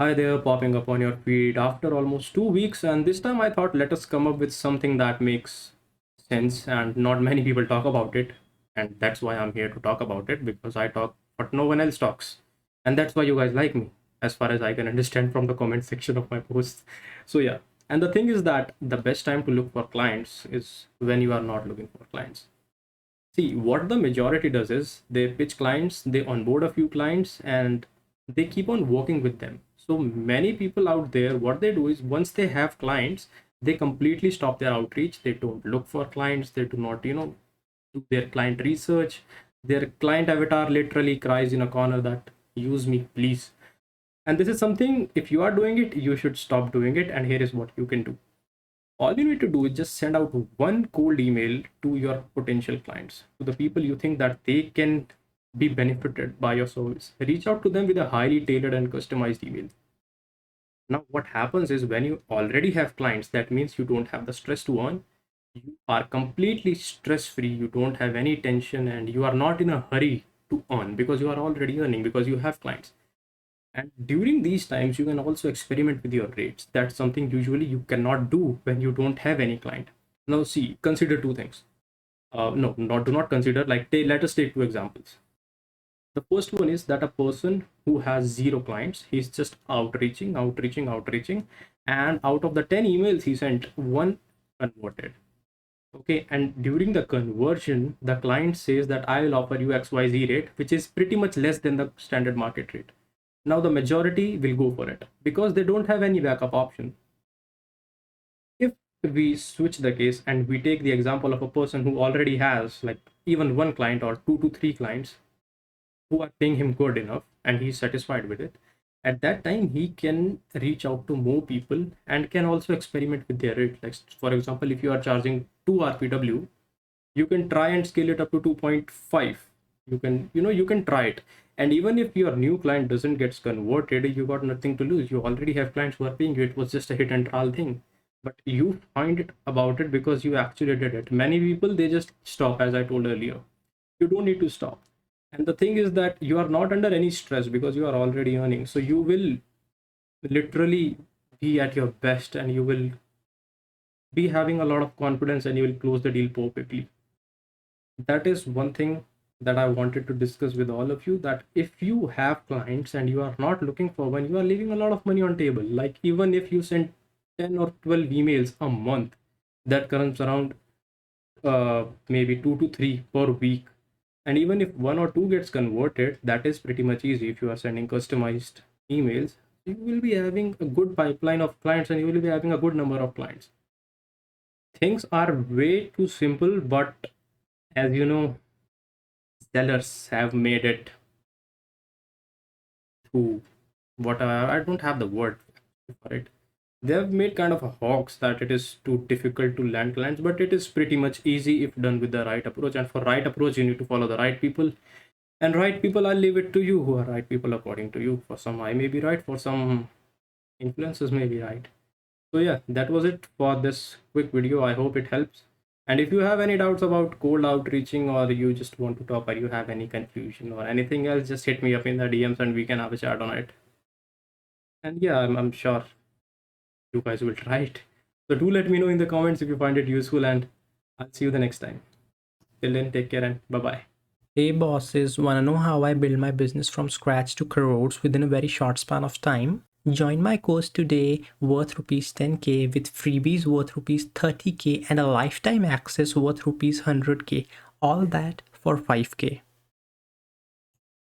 Hi there, popping up on your feed after almost 2 weeks, and this time I thought let us come up with something that makes sense and not many people talk about it. And that's why I'm here to talk about it because I talk, but no one else talks. And that's why you guys like me, as far as I can understand from the comment section of my posts. So, yeah. And the thing is that the best time to look for clients is when you are not looking for clients. See, what the majority does is they pitch clients, they onboard a few clients, and they keep on working with them. So many people out there, what they do is once they have clients, they completely stop their outreach. They don't look for clients. They do not, do their client research. Their client avatar literally cries in a corner that use me, please. And this is something, if you are doing it, you should stop doing it. And here is what you can do. All you need to do is just send out one cold email to your potential clients, to the people you think that they can be benefited by your service. Reach out to them with a highly tailored and customized email. Now what happens is when you already have clients, that means you don't have the stress to earn. You are completely stress free, you don't have any tension, and you are not in a hurry to earn because you are already earning because you have clients. And during these times, you can also experiment with your rates. That's something usually you cannot do when you don't have any client. Now, see, consider two things. No, not do not consider. Like, let us take two examples. The first one is that a person who has zero clients, he's just outreaching, and out of the 10 emails he sent, one converted. Okay, and during the conversion, the client says that I will offer you XYZ rate, which is pretty much less than the standard market rate. Now the majority will go for it because they don't have any backup option. If we switch the case and we take the example of a person who already has like even one client or two to three clients who are paying him good enough and he's satisfied with it, at that time he can reach out to more people and can also experiment with their rate. Like for example, if you are charging 2 rpw, you can try and scale it up to 2.5. You can try it. And even if your new client doesn't get converted, you got nothing to lose. You already have clients who are paying you. It was just a hit and trial thing, but you find it about it because you actually did it. Many people, they just stop, as I told earlier. You don't need to stop. And the thing is that you are not under any stress because you are already earning, so you will literally be at your best and you will be having a lot of confidence and you will close the deal perfectly. That is one thing that I wanted to discuss with all of you, that if you have clients and you are not looking for one, you are leaving a lot of money on table. Like even if you send 10 or 12 emails a month, that comes around maybe 2 to 3 per week. And even if one or two gets converted, that is pretty much easy. If you are sending customized emails, you will be having a good pipeline of clients and you will be having a good number of clients. Things are way too simple, but as you know, sellers have made it to what I don't have the word for it. They have made kind of a hoax that it is too difficult to land clients, but it is pretty much easy if done with the right approach. And for right approach, you need to follow the right people. And right people, I'll leave it to you who are right people according to you. For some, I may be right. For some, influencers may be right. So yeah, that was it for this quick video. I hope it helps. And if you have any doubts about cold outreaching, or you just want to talk, or you have any confusion or anything else, just hit me up in the DMs and we can have a chat on it. And yeah, I'm sure you guys will try it. So do let me know in the comments if you find it useful, and I'll see you the next time. Till then, take care and bye bye. Hey bosses, wanna know how I build my business from scratch to crores within a very short span of time? Join my course today worth rupees 10k with freebies worth rupees 30k and a lifetime access worth rupees 100k. All that for 5k.